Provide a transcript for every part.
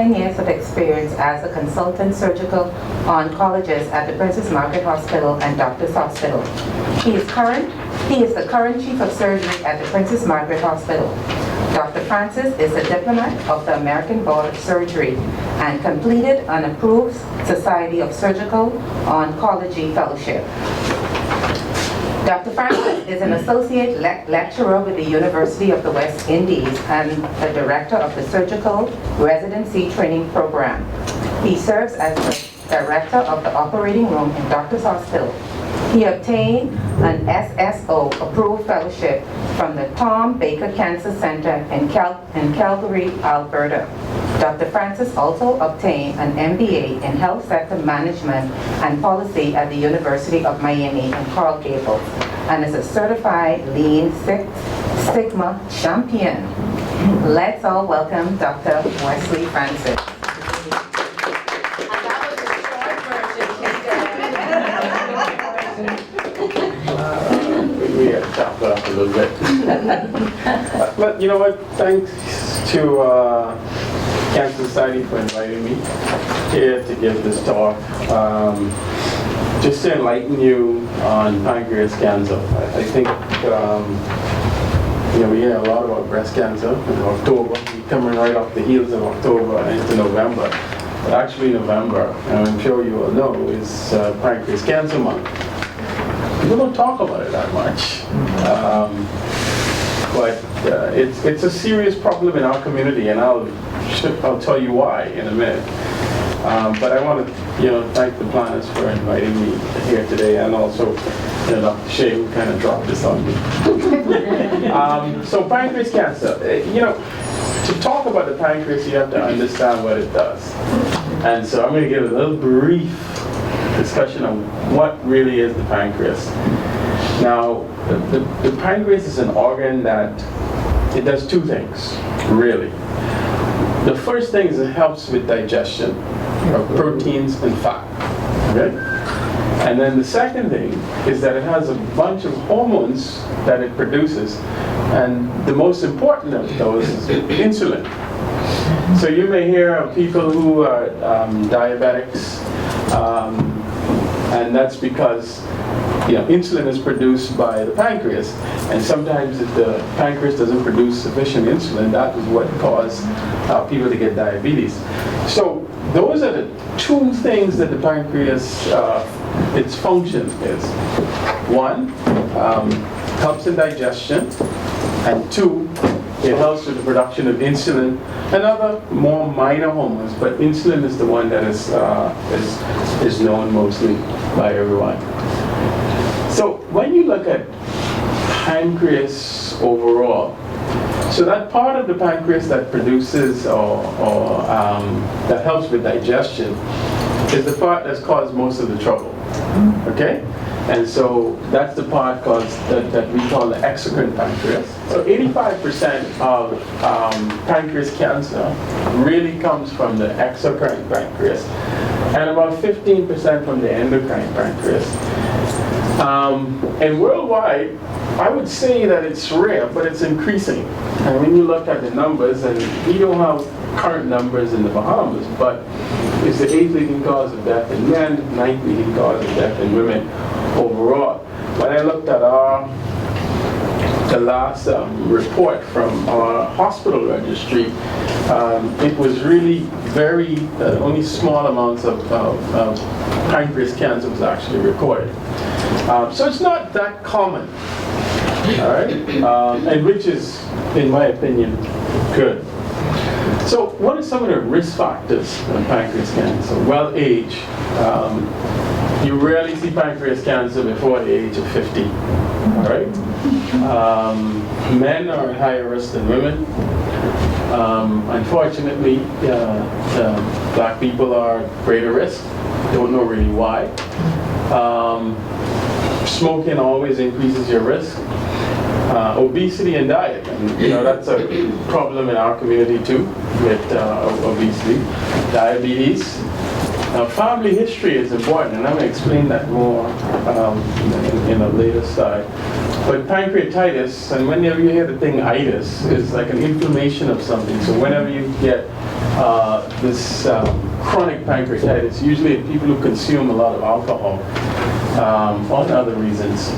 10 years of experience as a consultant surgical oncologist at the Princess Margaret Hospital and Doctors Hospital. He is the current chief of surgery at the Princess Margaret Hospital. Dr. Francis is a diplomat of the American Board of Surgery and completed an approved Society of Surgical Oncology Fellowship. Dr. Francis is an associate lecturer with the University of the West Indies and the director of the Surgical Residency Training Program. He serves as the director of the operating room in Doctors Hospital. He obtained an SSO approved fellowship from the Tom Baker Cancer Center in Calgary, Alberta. Dr. Francis also obtained an MBA in Health Sector Management and Policy at the University of Miami in Coral Gables and is a certified Lean Six Sigma champion. Let's all welcome Dr. Wesley Francis. We got chopped up a little bit. But you know what? Thanks to Cancer Society for inviting me here to give this talk. Just to enlighten you on pancreas cancer. I think we hear a lot about breast cancer in October. We're coming right off the heels of October into November. But actually November, and I'm sure you all know, is Pancreas Cancer Month. People don't talk about it that much, but it's a serious problem in our community, and I'll tell you why in a minute. But I want to thank the planners for inviting me here today, and also Dr. Shea, who kind of dropped this on me. So pancreas cancer, to talk about the pancreas, you have to understand what it does. And so I'm going to give a little brief discussion of what really is the pancreas. Now, the pancreas is an organ that it does two things, really. The first thing is it helps with digestion of proteins and fat. Okay? And then the second thing is that it has a bunch of hormones that it produces, and the most important of those is insulin. So you may hear of people who are diabetics, and that's because insulin is produced by the pancreas, and sometimes if the pancreas doesn't produce sufficient insulin, that is what causes people to get diabetes. So those are the two things that the pancreas, its function is. One, helps in digestion, and two, it helps with the production of insulin and other more minor hormones, but insulin is the one that is known mostly by everyone. So when you look at pancreas overall, so that part of the pancreas that produces or that helps with digestion is the part that's caused most of the trouble. Okay? And so that's the part that we call the exocrine pancreas. So 85% of pancreas cancer really comes from the exocrine pancreas, and about 15% from the endocrine pancreas. And worldwide, I would say that it's rare, but it's increasing. And when you look at the numbers, and we don't have current numbers in the Bahamas, but it's the 8th leading cause of death in men, 9th leading cause of death in women overall. When I looked at the last report from our hospital registry, it was really very, only small amounts of pancreas cancer was actually recorded. So it's not that common, all right? And which is, in my opinion, good. So what are some of the risk factors of pancreas cancer? Well, age. You rarely see pancreas cancer before the age of 50, all right? Men are at higher risk than women. Unfortunately, black people are at greater risk. Don't know really why. Smoking always increases your risk. Obesity and diet, and that's a problem in our community too, with obesity, diabetes. Now, family history is important, and I'm going to explain that more in a later slide. But pancreatitis, and whenever you hear the thing itis, is like an inflammation of something. So whenever you get this chronic pancreatitis, usually in people who consume a lot of alcohol, or other reasons.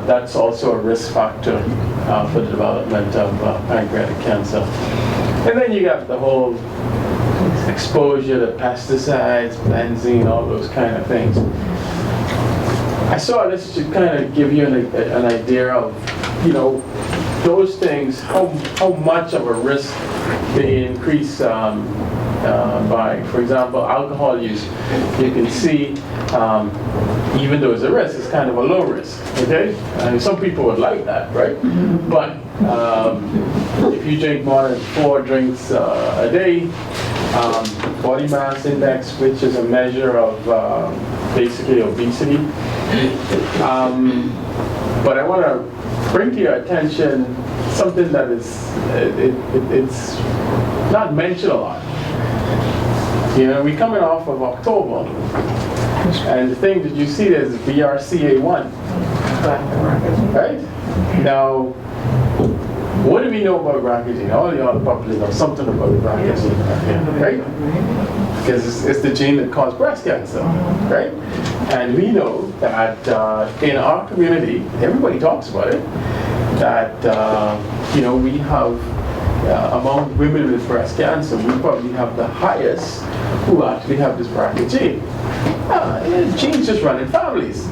That's also a risk factor for the development of pancreatic cancer. And then you got the whole exposure to pesticides, benzene, all those kind of things. I saw this to kind of give you an idea of, those things, how much of a risk they increase by, for example, alcohol use. You can see, even though it's a risk, it's kind of a low risk, okay? And some people would like that, right? But if you drink more than 4 drinks a day, body mass index, which is a measure of basically obesity. But I want to bring to your attention something that is, it's not mentioned a lot. We're coming off of October, and the thing that you see there is BRCA1, right? Now, what do we know about BRCA? All y'all probably know something about BRCA, right? Because it's the gene that causes breast cancer, right? And we know that in our community, everybody talks about it, that we have, among women with breast cancer, we probably have the highest who actually have this BRCA gene. Genes just run in families.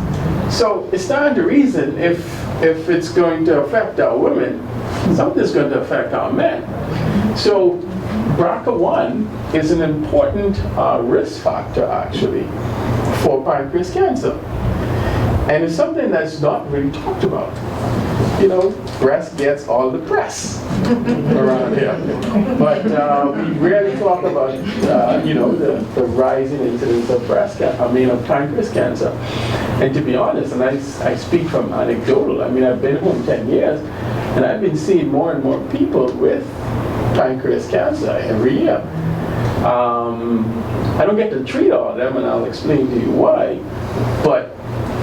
So it's not the reason if it's going to affect our women, something's going to affect our men. So BRCA1 is an important risk factor, actually, for pancreas cancer. And it's something that's not really talked about. Breast gets all the press around here. But we rarely talk about, the rising incidence of of pancreas cancer. And to be honest, and I speak from anecdotal, I've been home 10 years, and I've been seeing more and more people with pancreas cancer every year. I don't get to treat all of them, and I'll explain to you why, but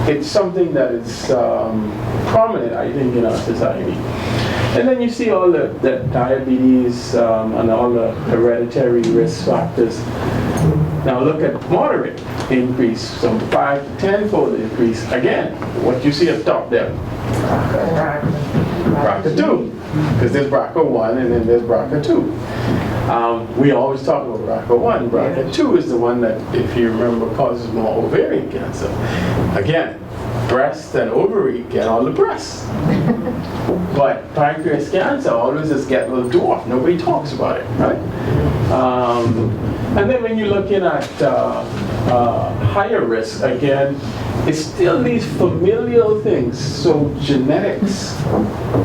it's something that is prominent, I think, in our society. And then you see all the diabetes and all the hereditary risk factors. Now look at moderate increase, some 5 to 10-fold increase. Again, what you see up top there. BRCA2, because there's BRCA1 and then there's BRCA2. We always talk about BRCA1. BRCA2 is the one that, if you remember, causes more ovarian cancer. Again, breast and ovary get all the press. But pancreas cancer always just gets a little dwarfed. Nobody talks about it, right? And then when you're looking at higher risk, again, it's still these familial things. So genetics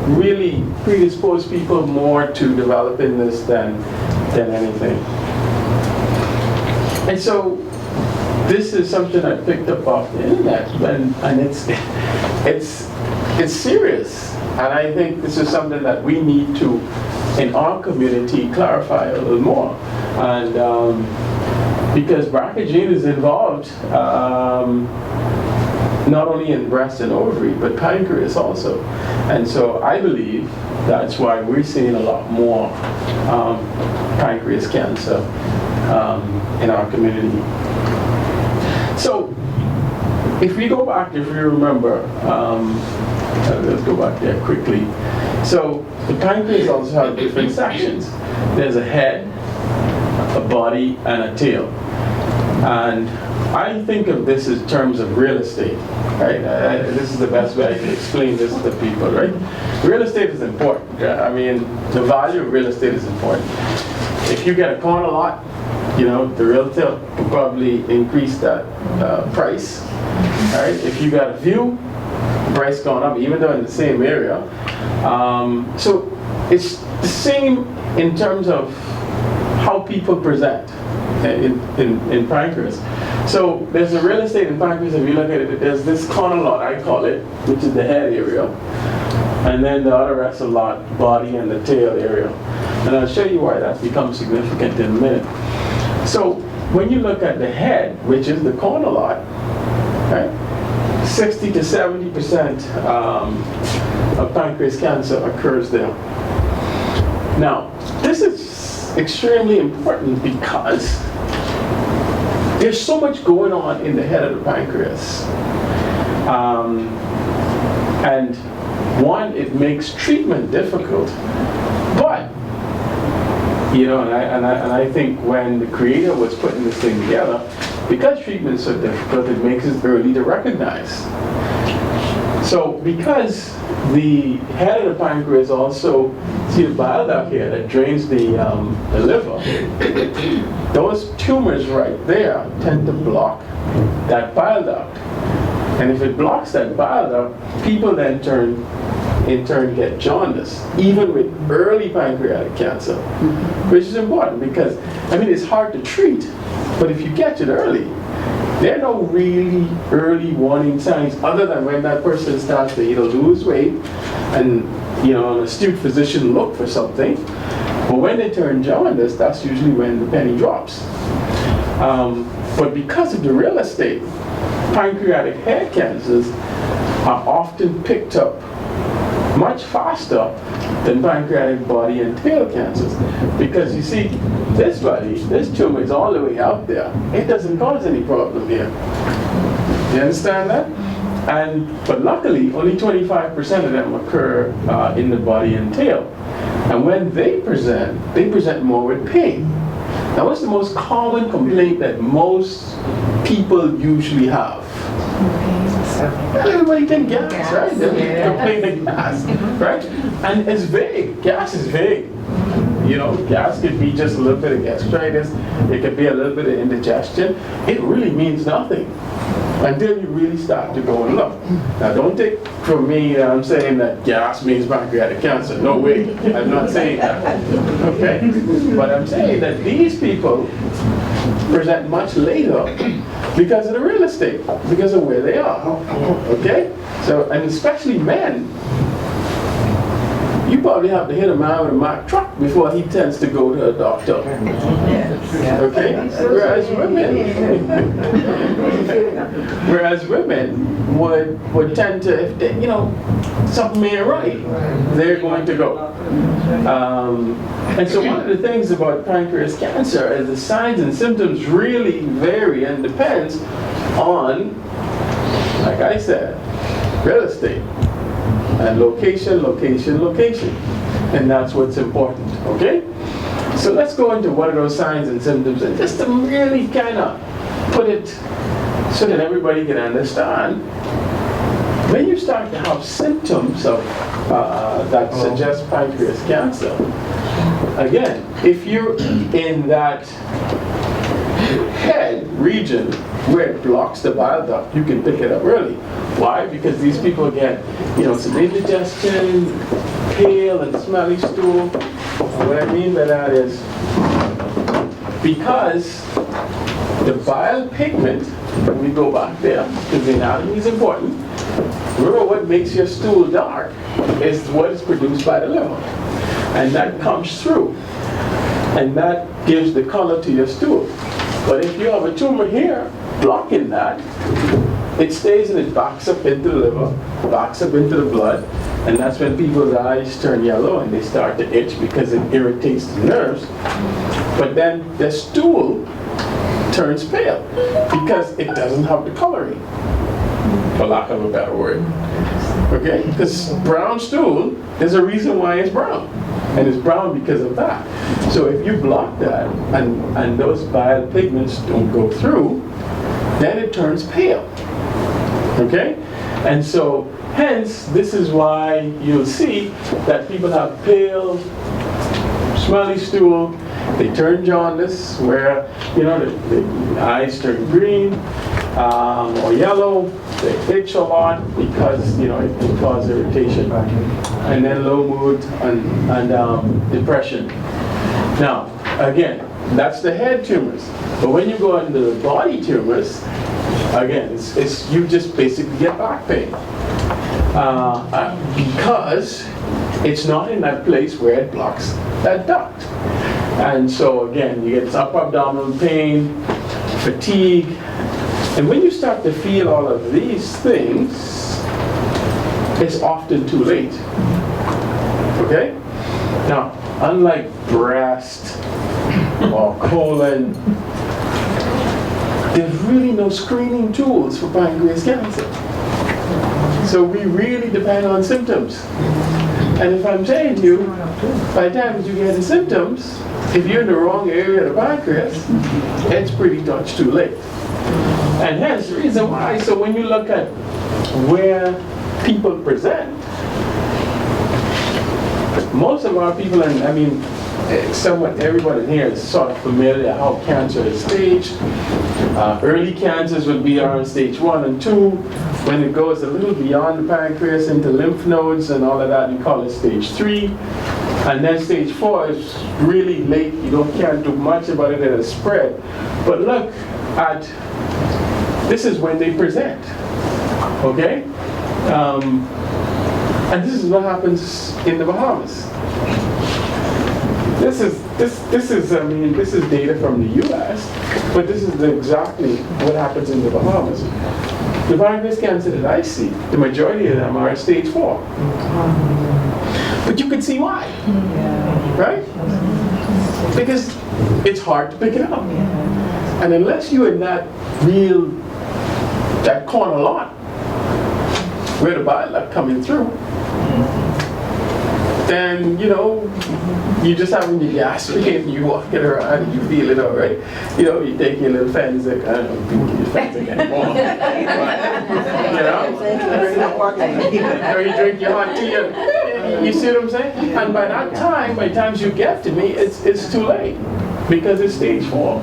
really predispose people more to developing this than anything. And so this is something I picked up off the internet, and it's serious. And I think this is something that we need to, in our community, clarify a little more. And because BRCA gene is involved not only in breast and ovary, but pancreas also. And so I believe that's why we're seeing a lot more pancreas cancer in our community. So if we go back, if you remember, let's go back there quickly. So the pancreas also has different sections. There's a head, a body, and a tail. And I think of this in terms of real estate, right? This is the best way I can explain this to people, right? Real estate is important. The value of real estate is important. If you get a corner lot, the realtor can probably increase that price, right? If you got a view, price going up, even though in the same area. So it's the same in terms of how people present in pancreas. So there's a real estate in pancreas. If you look at it, there's this corner lot, I call it, which is the head area, and then the other rest of the lot, body and the tail area. And I'll show you why that becomes significant in a minute. So when you look at the head, which is the corner lot, right, 60 to 70% of pancreas cancer occurs there. Now, this is extremely important because there's so much going on in the head of the pancreas. And one, it makes treatment difficult, but and I think when the creator was putting this thing together, because treatment is so difficult, it makes it early to recognize. So because the head of the pancreas also, see the bile duct here that drains the liver, those tumors right there tend to block that bile duct. And if it blocks that bile duct, people then in turn get jaundice, even with early pancreatic cancer, which is important because, it's hard to treat, but if you catch it early, there are no really early warning signs other than when that person starts to either lose weight and, an astute physician look for something, but when they turn jaundice, that's usually when the penny drops. But because of the real estate, pancreatic head cancers are often picked up much faster than pancreatic body and tail cancers. Because you see, this tumor is all the way out there. It doesn't cause any problem here. You understand that? But luckily, only 25% of them occur in the body and tail. And when they present more with pain. Now, what's the most common complaint that most people usually have? Everybody can gas, right? They complain of gas, right? And it's vague. Gas is vague. Gas could be just a little bit of gastritis. It could be a little bit of indigestion. It really means nothing until you really start to go and look. Now, don't take from me that I'm saying that gas means pancreatic cancer. No way. I'm not saying that. Okay? But I'm saying that these people present much later because of the real estate, because of where they are. Okay? So, and especially men, you probably have to hit a man with a Mack truck before he tends to go to a doctor. Okay? Whereas women would tend to, if they, something ain't right, they're going to go. And so one of the things about pancreas cancer is the signs and symptoms really vary and depends on, like I said, real estate. And location. And that's what's important, okay? So let's go into what are those signs and symptoms, and just to really kind of put it so that everybody can understand. When you start to have symptoms of that suggest pancreas cancer, again, if you're in that head region where it blocks the bile duct, you can pick it up early. Why? Because these people get, some indigestion, pale and smelly stool. And what I mean by that is because the bile pigment, when we go back there, because the anatomy is important, remember what makes your stool dark is what is produced by the liver. And that comes through. And that gives the color to your stool. But if you have a tumor here blocking that, it stays and it backs up into the liver, backs up into the blood, and that's when people's eyes turn yellow and they start to itch because it irritates the nerves. But then the stool turns pale because it doesn't have the coloring, for lack of a better word. Okay? Because brown stool, there's a reason why it's brown. And it's brown because of that. So if you block that and those bile pigments don't go through, then it turns pale. Okay? And so hence, this is why you'll see that people have pale, smelly stool. They turn jaundice, where the eyes turn green or yellow. They itch a lot because it can cause irritation, and then low mood and depression. Now, again, that's the head tumors. But when you go into the body tumors, again, it's you just basically get back pain because it's not in that place where it blocks that duct. And so again, you get upper abdominal pain, fatigue, and when you start to feel all of these things, it's often too late. Okay? Now, unlike breast, or colon. There's really no screening tools for pancreas cancer. So we really depend on symptoms. And if I'm saying to you, by the time you get the symptoms, if you're in the wrong area of the pancreas, it's pretty much too late. And hence the reason why, so when you look at where people present, most of our people, and I mean, somewhat everybody here is sort of familiar how cancer is staged. Early cancers would be around stage 1 and 2. When it goes a little beyond the pancreas into lymph nodes and all of that, we call it stage 3. And then stage 4 is really late. You can't do much about it, it'll spread. But look at, this is when they present, okay? And this is what happens in the Bahamas. This is data from the U.S., but this is exactly what happens in the Bahamas. The pancreas cancer that I see, the majority of them are at stage 4. But you can see why, right? Because it's hard to pick it up. And unless you're in that corner lot, where the bile are coming through, then, you just having your gas and you walking around and you feel it all right. You take your little Fenzik, I don't think your Fenzik anymore. Or you drink your hot tea. You see what I'm saying? And by that time, by the time you get to me, it's too late because it's stage 4.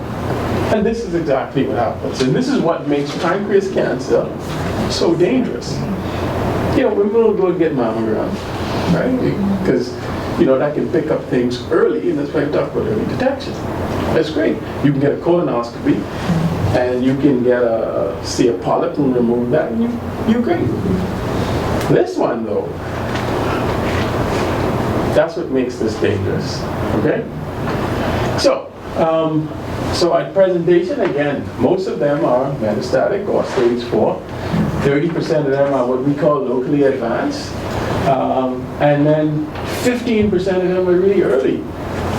And this is exactly what happens. And this is what makes pancreas cancer so dangerous. Women will go and get mammograms, right? Because that can pick up things early, and that's why I talk about early detection. That's great. You can get a colonoscopy, and you can get a polyp and remove that, and you're great. This one, though, that's what makes this dangerous. Okay? So at presentation, again, most of them are metastatic or stage 4. 30% of them are what we call locally advanced. And then 15% of them are really early,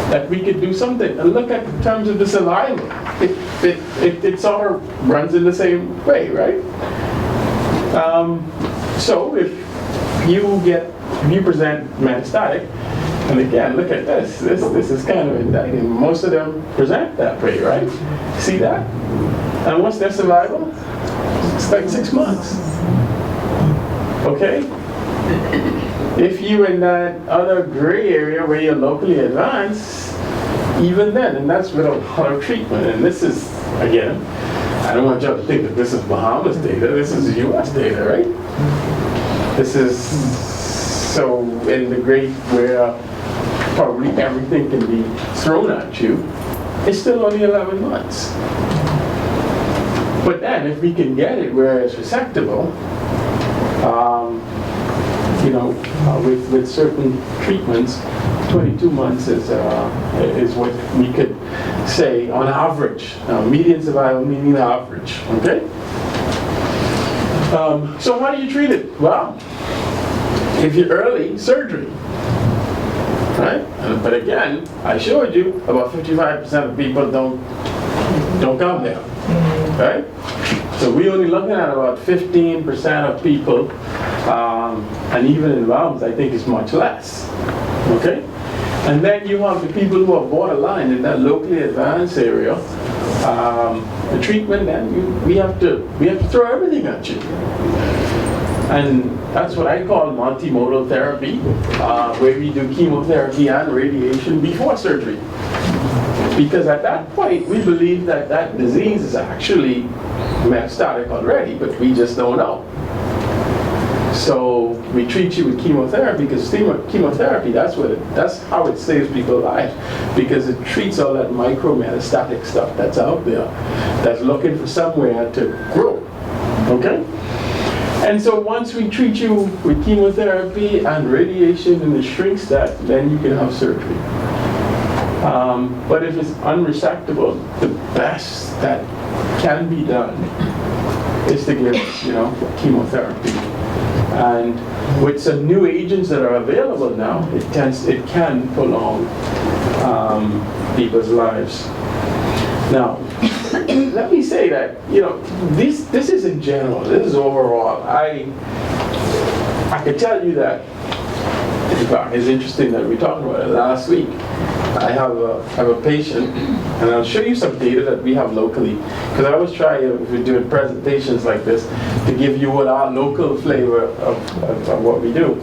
that we could do something. And look at in terms of the survival. It sort of runs in the same way, right? So if you present metastatic, and again, look at this. This is kind of indicting. Most of them present that way, right? See that? And what's their survival? It's like 6 months. Okay? If you're in that other gray area where you're locally advanced, even then, and that's with a lot of treatment. And this is, again, I don't want you to think that this is Bahamas data. This is US data, right? This is so in the gray where probably everything can be thrown at you. It's still only 11 months. But then, if we can get it where it's resectable, with certain treatments, 22 months is what we could say on average. Median survival meaning average. Okay. So how do you treat it? Well, if you're early, surgery. Right? But again, I showed you about 55% of people don't come there. Right? So we're only looking at about 15% of people, and even in Bahamas, I think it's much less. Okay? And then you have the people who are borderline in that locally advanced area. The treatment, then we have to throw everything at you. And that's what I call multimodal therapy, where we do chemotherapy and radiation before surgery. Because at that point, we believe that disease is actually metastatic already, but we just don't know. So we treat you with chemotherapy, because chemotherapy, that's how it saves people's lives, because it treats all that micrometastatic stuff that's out there, that's looking for somewhere to grow. Okay? And so once we treat you with chemotherapy and radiation and it shrinks that, then you can have surgery. But if it's unresectable, the best that can be done is to give, chemotherapy. And with some new agents that are available now, it can prolong people's lives. Now, let me say that, this is in general, this is overall. I can tell you that, in fact, it's interesting that we talked about it last week. I have a patient, and I'll show you some data that we have locally, because I always try, if we're doing presentations like this, to give you what our local flavor of what we do.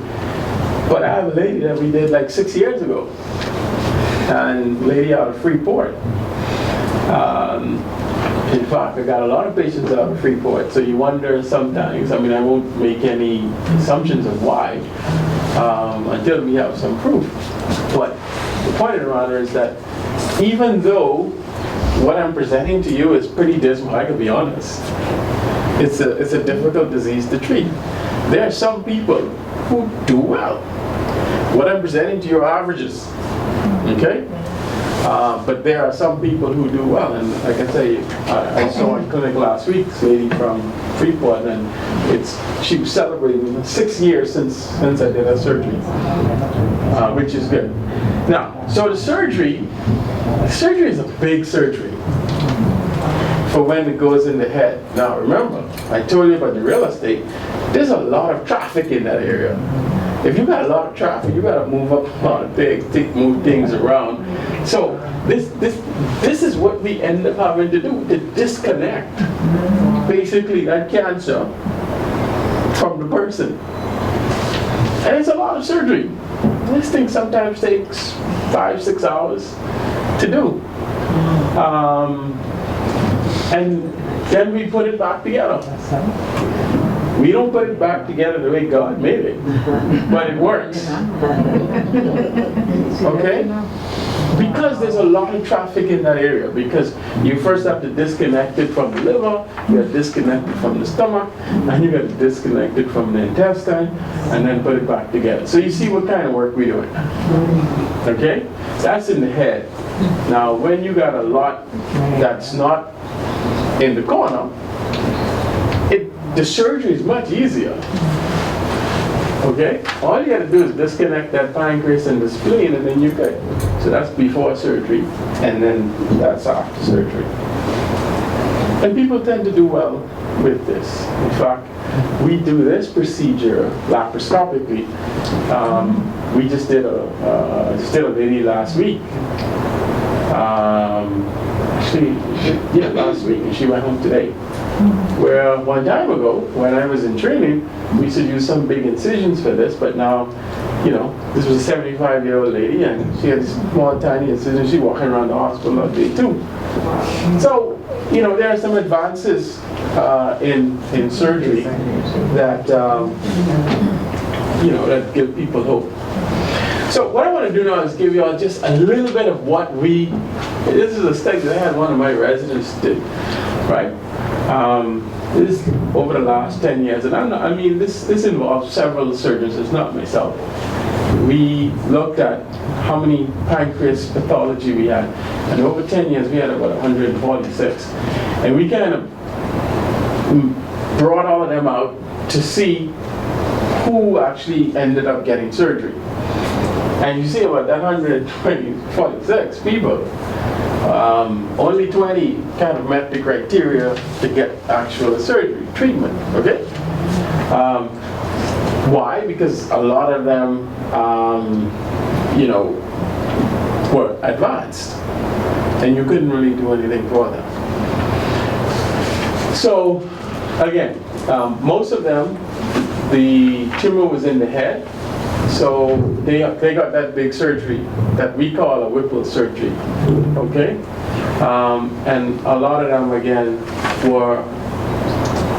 But I have a lady that we did like 6 years ago, and lady out of Freeport. In fact, I got a lot of patients out of Freeport, so you wonder sometimes, I won't make any assumptions of why, until we have some proof. But the point of the matter is that even though what I'm presenting to you is pretty dismal, I can be honest, it's a difficult disease to treat. There are some people who do well. What I'm presenting to you are averages, okay? But there are some people who do well, and like I tell you, I saw in clinic last week this lady from Freeport, and she was celebrating 6 years since I did her surgery, which is good. Now, so the surgery is a big surgery for when it goes in the head. Now remember, I told you about the real estate. There's a lot of traffic in that area. If you got a lot of traffic, you got to move up a lot of things, move things around. So this is what we end up having to do, to disconnect basically that cancer from the person. And it's a lot of surgery. This thing sometimes takes 5-6 hours to do. And then we put it back together. We don't put it back together the way God made it, but it works. Okay? Because there's a lot of traffic in that area, because you first have to disconnect it from the liver, you have to disconnect it from the stomach, and you got to disconnect it from the intestine, and then put it back together. So you see what kind of work we're doing. Okay? That's in the head. Now, when you got a lot that's not in the corner, the surgery is much easier. Okay? All you got to do is disconnect that pancreas and the spleen, and then you're good. So that's before surgery, and then that's after surgery. And people tend to do well with this. In fact, we do this procedure laparoscopically. We just did a lady last week. Last week, and she went home today. Where one time ago, when I was in training, we used to use some big incisions for this, but now, this was a 75-year-old lady, and she had small, tiny incisions. She walking around the hospital all day too. So, there are some advances in surgery that, that give people hope. So what I want to do now is give you all just a little bit of what this is a study that I had one of my residents did, right? This is over the last 10 years, and this involves several surgeons, it's not myself. We looked at how many pancreas pathology we had, and over 10 years we had about 146. And we kind of brought all of them out to see who actually ended up getting surgery. And you see about that 146 people, only 20 kind of met the criteria to get actual surgery, treatment, okay? Why? Because a lot of them, were advanced, and you couldn't really do anything for them. So, again, most of them, the tumor was in the head. So they got that big surgery that we call a Whipple surgery, okay? And a lot of them, again,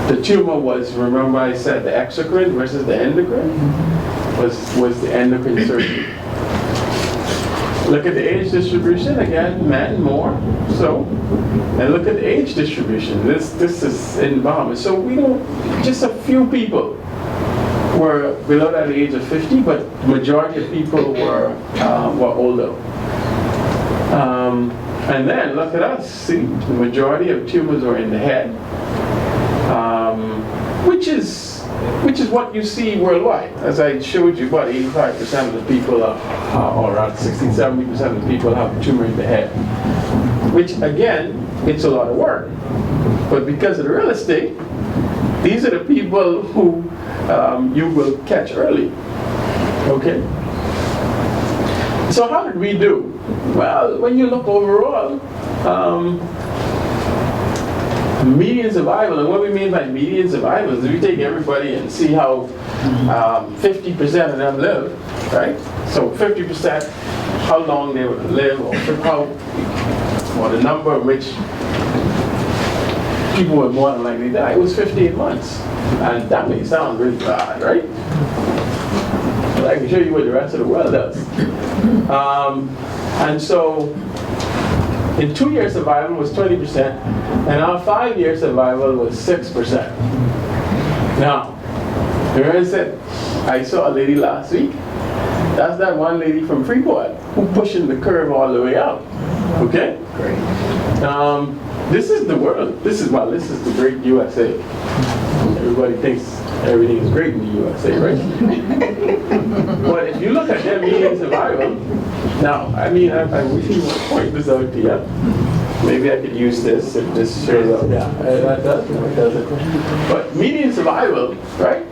the tumor was, remember I said the exocrine versus the endocrine, was the endocrine surgery. Look at the age distribution, again, men more, so. And look at the age distribution, this is in Bahamas. So we don't, just a few people were below that age of 50, but the majority of people were older. And then look at us, see, the majority of tumors are in the head, which is which is what you see worldwide. As I showed you, about 85% of the people are, or around 60-70% of the people have a tumor in the head. Which again, it's a lot of work. But because of the real estate, these are the people who you will catch early. Okay? So how did we do? Well, when you look overall, median survival, and what we mean by median survival is we take everybody and see how 50% of them live, right? So 50%, how long they would live, or the number in which people would more than likely die. It was 15 months. And that may sound really bad, right? But I can show you what the rest of the world does. And so, in 2-year survival was 20%, and our 5-year survival was 6%. Now, remember I said, I saw a lady last week. That's that one lady from Freeport who pushing the curve all the way out. Okay? Great. This is the world. This is the great USA. Everybody thinks everything is great in the USA, right? But if you look at their median survival, now, I mean, I really want to point this out to you. Maybe I could use this if this shows up. Yeah, that does. No, it doesn't. But median survival, right,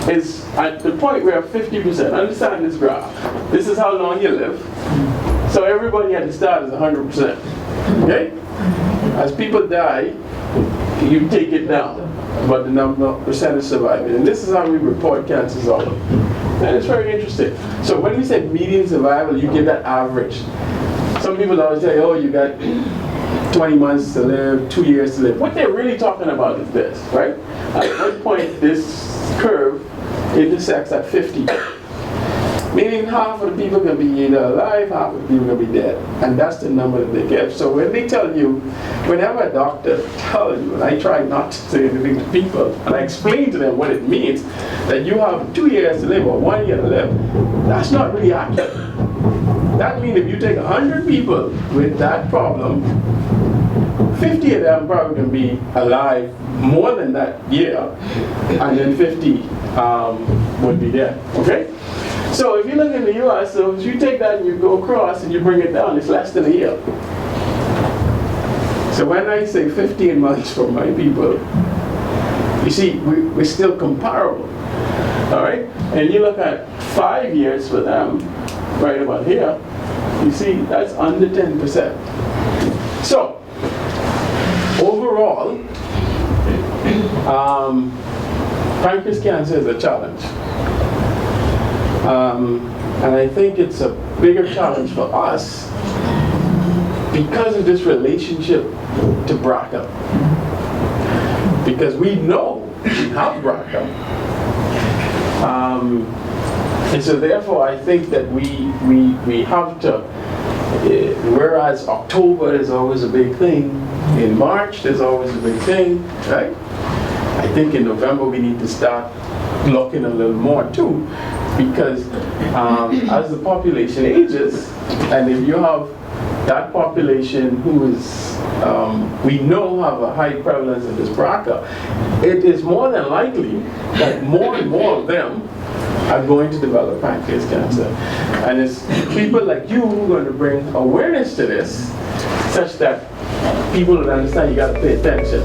is at the point where 50%. Understand this graph. This is how long you live. So everybody at the start is 100%. Okay? As people die, you take it down, but the number of percentage surviving. And this is how we report cancers all over. And it's very interesting. So when we say median survival, you get that average. Some people always say, oh, you got 20 months to live, 2 years to live. What they're really talking about is this, right? At one point, this curve intersects at 50. Meaning half of the people can be either alive, half of the people can be dead. And that's the number that they give. So when they tell you, whenever a doctor tells you, and I try not to say anything to people, and I explain to them what it means, that you have 2 years to live or 1 year to live, that's not really accurate. That means if you take 100 people with that problem, 50 of them probably can be alive more than that year, and then 50 would be dead, okay? So if you look in the US, so if you take that and you go across and you bring it down, it's less than a year. So when I say 15 months for my people, you see, we're still comparable, all right? And you look at 5 years for them, right about here, you see, that's under 10%. So, overall, pancreas cancer is a challenge. And I think it's a bigger challenge for us because of this relationship to BRCA. Because we know we have BRCA. And so therefore I think that we have to, whereas October is always a big thing, in March there's always a big thing, right? I think in November we need to start looking a little more too, because as the population ages, and if you have that population who is, we know have a high prevalence of this BRCA, it is more than likely that more and more of them are going to develop pancreas cancer. And it's people like you who are going to bring awareness to this, such that people would understand you got to pay attention.